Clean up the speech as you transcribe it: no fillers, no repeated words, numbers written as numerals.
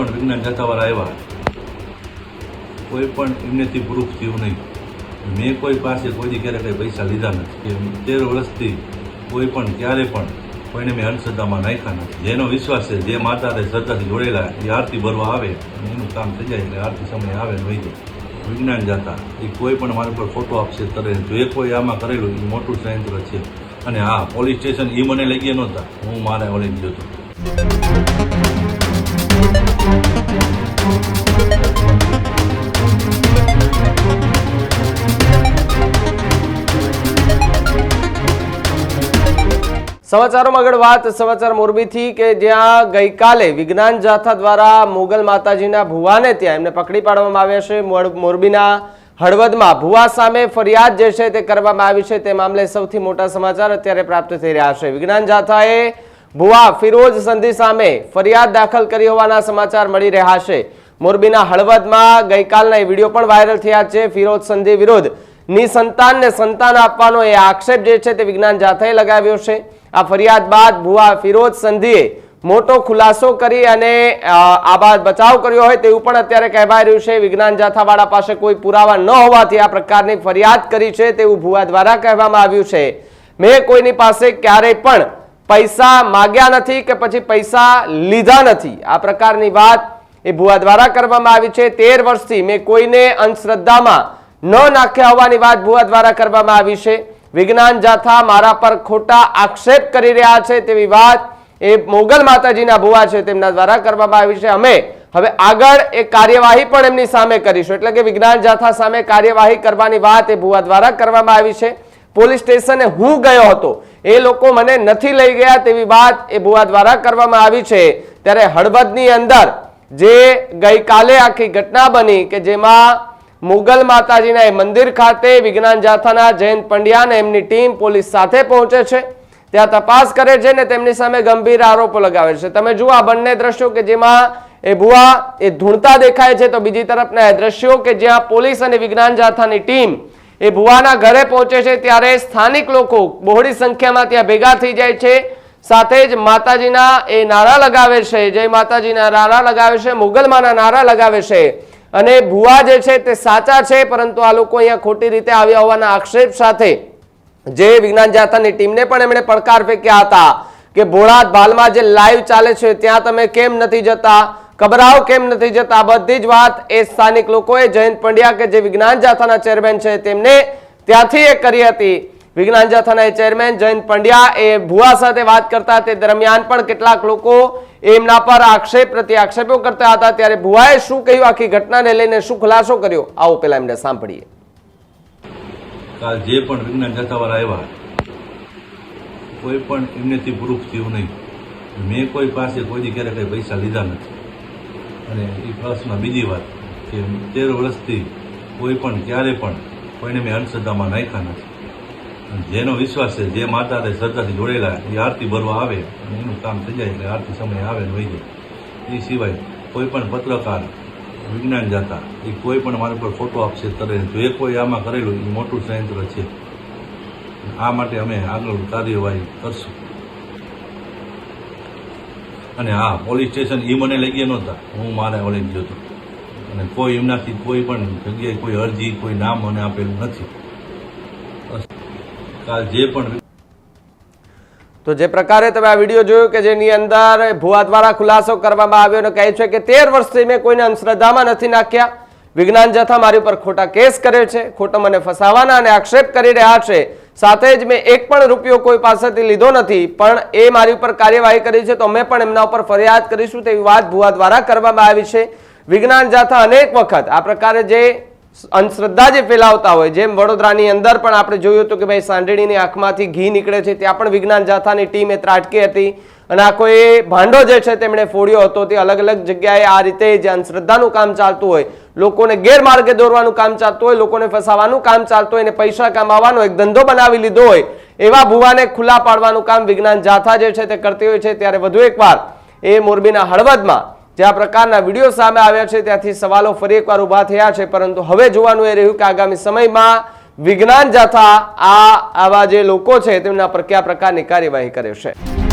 પણ વિજ્ઞાન જાથાવાળા આવ્યા કોઈ પણ એમનેથી પ્રૂફ થયું નહીં. મેં કોઈ પાસે કોઈ ક્યારે કંઈ પૈસા લીધા નથી કે 13 વર્ષથી કોઈ પણ ક્યારે પણ કોઈને મેં અંધશ્રદ્ધામાં નાખ્યા નથી. જેનો વિશ્વાસ છે, જે માતા શ્રદ્ધાથી જોડેલા એ આરતી ભરવા આવે અને એનું કામ થઈ જાય એટલે આરતી સમય આવે ને વહી જાય. વિજ્ઞાન જાથા એ કોઈ પણ મારી પર ફોટો આપશે તરે જો કોઈ આમાં કરેલું એ મોટું સંયંત્ર છે. અને હા, પોલીસ સ્ટેશન એ મને લઈ ગયા નહોતા, હું મારે ઓલે ગયો હતો. સમાચારોમાં આગળ વાત સમાચાર મોરબીથી કે જ્યાં ગઈકાલે વિજ્ઞાન જાથા દ્વારા મોગલ માતાજીના ભુવાને ત્યાં એમને પકડી પાડવામાં આવ્યા છે. મોરબીના હળવદમાં ભુવા સામે ફરિયાદ જે છે તે કરવામાં આવી છે. તે મામલે સૌથી મોટા સમાચાર અત્યારે પ્રાપ્ત થઈ રહ્યા છે. વિજ્ઞાન જાથાએ ભુવા ફિરોઝ સંધી સામે ફરિયાદ દાખલ કરી હોવાના સમાચાર મળી રહ્યા છે. મોરબીના હળવદમાં ગઈકાલના વિડીયો પણ વાયરલ થયા છે. ફિરોઝ સંધી વિરુદ્ધ નિસંતાનને સંતાન આપવાનો એ આક્ષેપ જે છે તે વિજ્ઞાન જાથાએ લગાવ્યો છે. આ ફરિયાદ બાદ ભુવા ફિરોઝ સંધીએ મોટો ખુલાસો કરી અને આ બાદ બચાવ કર્યો હોય તેવું પણ અત્યારે કહેવાય રહ્યું છે. વિજ્ઞાન જાથાવાળા પાસે કોઈ પુરાવા ન હોવાથી આ પ્રકારની ફરિયાદ કરી છે તેવું ભુવા દ્વારા કહેવામાં આવ્યું છે. મેં કોઈની પાસે ક્યારેય પણ પૈસા માગ્યા નથી કે પછી પૈસા લીધા નથી. આ પ્રકારની વાત એ ભુવા દ્વારા કરવામાં આવી છે. 13 વર્ષથી મેં કોઈને અંધશ્રદ્ધામાં ન નાખ્યા હોવાની વાત ભુવા દ્વારા કરવામાં આવી છે. વિજ્ઞાન જાથા મારા પર ખોટા આક્ષેપ કરી રહ્યા છે તેવી વાત એ મોગલ માતાજીના ભુવા છે તેમના દ્વારા કરવામાં આવી છે. અમે હવે આગળ એ કાર્યવાહી પણ એમની સામે કરીશું, એટલે કે વિજ્ઞાન જાથા સામે કાર્યવાહી કરવાની વાત એ ભુવા દ્વારા કરવામાં આવી છે. પોલીસ સ્ટેશને હું ગયો હતો, એ લોકો મને નથી લઈ ગયા તેવી વાત એ ભુવા દ્વારા કરવામાં આવી છે. ત્યારે હળવદની અંદર જે ગઈકાલે આખી ઘટના બની કે જેમાં મુગલ માતાજીના મંદિર ખાતે વિજ્ઞાન જાથાના જયંત પંડ્યા અને એમની ટીમ પોલીસ સાથે પહોંચે છે, ત્યાં તપાસ કરે છે ને તેમની સામે ગંભીર આરોપો લગાવે છે. તમે જુઓ આ બંને દ્રશ્યો કે જેમાં એ ભુવા એ ધૂણતા દેખાય છે, તો બીજી તરફના એ દ્રશ્યો કે જ્યાં પોલીસ અને વિજ્ઞાન જાથાની ટીમ એ ભુવાના ઘરે પહોંચે છે ત્યારે સ્થાનિક લોકો બહોળી સંખ્યામાં ત્યાં ભેગા થઈ જાય છે. સાથે જ માતાજીના એ નારા લગાવે છે, જય માતાજીના નારા લગાવે છે, મુગલમાના નારા લગાવે છે. અને ભુવા જે છે તે સાચા છે, પરંતુ આ લોકો અહીંયા ખોટી રીતે આવ્યા હોવાના આક્ષેપ સાથે જે વિજ્ઞાન જાથાની ટીમને પણ એમણે પડકાર ફેંક્યા હતા કે ભોળાદ ભાલમાં જે લાઈવ ચાલે છે ત્યાં તમે કેમ નથી જતા, કબરાવ કેમ નથી જતા. બધી જ વાત એ સ્થાનિક લોકોએ જયંત પંડ્યા કે જે વિજ્ઞાન જાથાના ચેરમેન છે તેમને ત્યાંથી એ કરી હતી. વિજ્ઞાન જાથાના ચેરમેન જયંત પંડ્યા એ ભુવા સાથે વાત કરતા તે દરમિયાન પણ કેટલાક લોકો એમના પર આક્ષેપો કરતા હતા. ત્યારે ભુવાએ શું કહ્યું, આખી ઘટનાને લઈને શું ખુલાસો કર્યો, આવો પહેલા એમને સાંભળીએ. કાલ જે પણ વિજ્ઞાન જાથાવાળા આવ્યા કોઈ પણ એમનેથી પ્રૂફ થયું નહીં. મેં કોઈ પાસે કોઈ ક્યારે કંઈ પૈસા લીધા નથી. અને એ પ્રશ્ન બીજી વાત કે 13 વર્ષથી કોઈ પણ ક્યારે પણ કોઈને મેં અંધશ્રદ્ધામાં નાખ્યા નથી. જેનો વિશ્વાસ છે, જે માતા શ્રદ્ધાથી જોડેલા એ આરતી ભરવા આવે અને એનું કામ થઈ જાય એટલે આરતી સમય આવે ને વહી જાય. એ સિવાય કોઈ પણ પત્રકાર વિજ્ઞાન જાથા એ કોઈ પણ મારી પર ફોટો આપશે તરે જો કોઈ આમાં કરેલું એ મોટું સંયંત્ર છે. આ માટે અમે આગળ કાર્યવાહી કરશું. અને હા, પોલીસ સ્ટેશન એ મને લઈ ગયા નહોતા, હું મારે ઓલે ગયો હતો. અને કોઈ એમનાથી કોઈ પણ જગ્યાએ કોઈ અરજી કોઈ નામ મને આપેલું નથી. તો જે પ્રકારે તમે આ વિડીયો જોયો કે જેની અંદર ભુવા દ્વારા ખુલાસો કરવામાં આવ્યો અને કહે છે કે 13 વર્ષથી મેં કોઈને અંધશ્રદ્ધામાં નથી નાખ્યા. વિજ્ઞાન જાથા મારી ઉપર ખોટા કેસ કરે છે, ખોટા મને ફસાવાના અને આક્ષેપ કરી રહ્યા છે. સાથે જ મેં એક પણ રૂપિયો કોઈ પાસેથી લીધો નથી, પણ એ મારી ઉપર કાર્યવાહી કરી છે તો અમે પણ એમના ઉપર ફરિયાદ કરીશું તેવી વાત ભુવા દ્વારા કરવામાં આવી છે. વિજ્ઞાન જાથા અનેક વખત આ પ્રકારે જે અંધશ્રદ્ધા જે ફેલાવતા હોય, જેમ વડોદરાની અંદર પણ આપણે જોયું હતું કે ભાઈ સાંઢણીની આંખમાંથી ઘી નીકળે છે, ત્યાં પણ વિજ્ઞાન જાથાની ટીમ એ ત્રાટકી હતી અને આખો એ ભાંડો જે છે તેમણે ફોડ્યો હતો. તે અલગ અલગ જગ્યાએ આ રીતે જે અંધશ્રદ્ધાનું કામ ચાલતું હોય, લોકોને ગેરમાર્ગે દોરવાનું કામ ચાલતું હોય, લોકોને ફસાવાનું કામ ચાલતું હોય અને પૈસા કમાવાનો એક ધંધો બનાવી લીધો હોય, એવા ભુવાને ખુલ્લા પાડવાનું કામ વિજ્ઞાન જાથા જે છે તે કરતી હોય છે. ત્યારે વધુ એકવાર એ મોરબીના હળવદમાં જે આ પ્રકારના વિડીયો સામે આવ્યા છે ત્યાંથી સવાલો ફરી એકવાર ઉભા થયા છે. પરંતુ હવે જોવાનું એ રહ્યું કે આગામી સમયમાં વિજ્ઞાન જાથા આવા જે લોકો છે તેમના પર કયા પ્રકારની કાર્યવાહી કરે છે.